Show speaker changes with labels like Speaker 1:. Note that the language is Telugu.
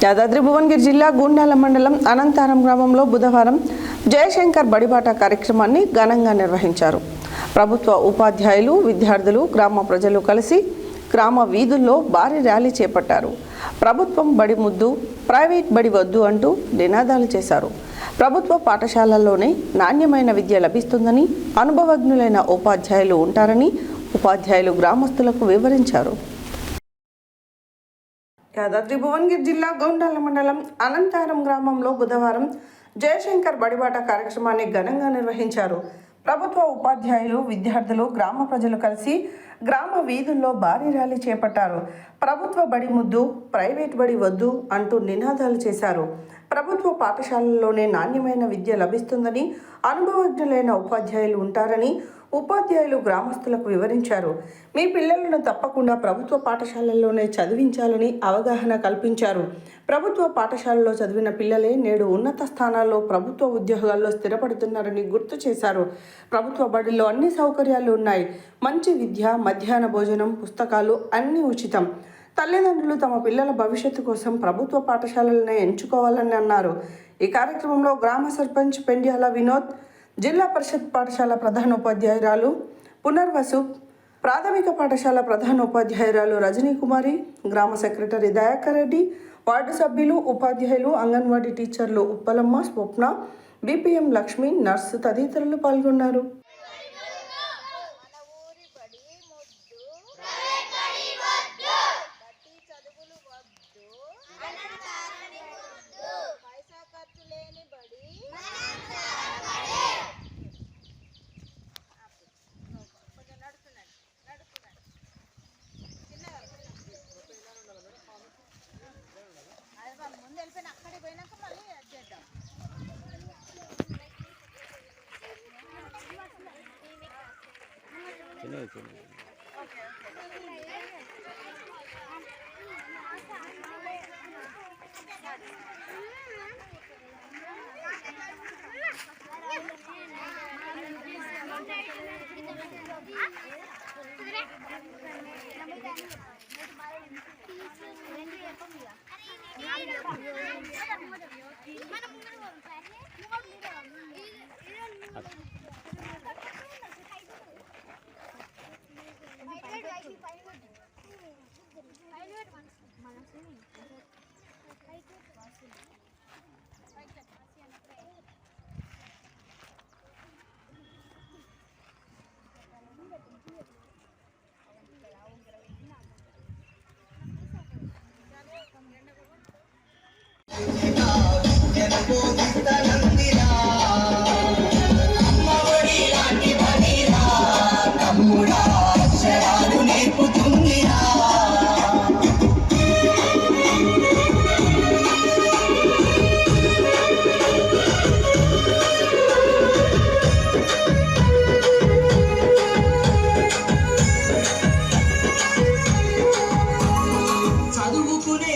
Speaker 1: యాదాద్రి భువనగిరి జిల్లా గూండాల మండలం అనంతారం గ్రామంలో బుధవారం జయశంకర్ బడిబాట కార్యక్రమాన్ని ఘనంగా నిర్వహించారు. ప్రభుత్వ ఉపాధ్యాయులు, విద్యార్థులు, గ్రామ ప్రజలు కలిసి గ్రామ వీధుల్లో భారీ ర్యాలీ చేపట్టారు. ప్రభుత్వం బడి ముద్దు, ప్రైవేట్ బడి వద్దు అంటూ నినాదాలు చేశారు. ప్రభుత్వ పాఠశాలల్లోనే నాణ్యమైన విద్య లభిస్తుందని, అనుభవజ్ఞులైన ఉపాధ్యాయులు ఉంటారని ఉపాధ్యాయులు గ్రామస్తులకు వివరించారు. యాదాద్రి భువనగిరి జిల్లా గూండాల మండలం అనంతారం గ్రామంలో బుధవారం జయశంకర్ బడిబాట కార్యక్రమాన్ని ఘనంగా నిర్వహించారు. ప్రభుత్వ ఉపాధ్యాయులు, విద్యార్థులు, గ్రామ ప్రజలు కలిసి గ్రామ వీధుల్లో భారీ ర్యాలీ చేపట్టారు. ప్రభుత్వ బడి ముద్దు, ప్రైవేట్ బడి వద్దు అంటూ నినాదాలు చేశారు. ప్రభుత్వ పాఠశాలల్లోనే నాణ్యమైన విద్య లభిస్తుందని, అనుభవజ్ఞులైన ఉపాధ్యాయులు ఉంటారని ఉపాధ్యాయులు గ్రామస్తులకు వివరించారు. మీ పిల్లలను తప్పకుండా ప్రభుత్వ పాఠశాలల్లోనే చదివించాలని అవగాహన కల్పించారు. ప్రభుత్వ పాఠశాలలో చదివిన పిల్లలే నేడు ఉన్నత స్థానాల్లో ప్రభుత్వ ఉద్యోగాల్లో స్థిరపడుతున్నారని గుర్తు చేశారు. ప్రభుత్వ బడిలో అన్ని సౌకర్యాలు ఉన్నాయి. మంచి విద్య, మధ్యాహ్న భోజనం, పుస్తకాలు అన్నీ ఉచితం. తల్లిదండ్రులు తమ పిల్లల భవిష్యత్తు కోసం ప్రభుత్వ పాఠశాలలనే ఎంచుకోవాలని అన్నారు. ఈ కార్యక్రమంలో గ్రామ సర్పంచ్ పెండ్యాల వినోద్, జిల్లా పరిషత్ పాఠశాల ప్రధానోపాధ్యాయురాలు పునర్వసు, ప్రాథమిక పాఠశాల ప్రధానోపాధ్యాయురాలు రజనీ కుమారి, గ్రామ సెక్రటరీ దయాకర్ రెడ్డి, వార్డు సభ్యులు, ఉపాధ్యాయులు, అంగన్వాడీ టీచర్లు ఉప్పలమ్మ, స్వప్న, బీపీఎం లక్ష్మి, నర్సు తదితరులు పాల్గొన్నారు.
Speaker 2: చదువుకునే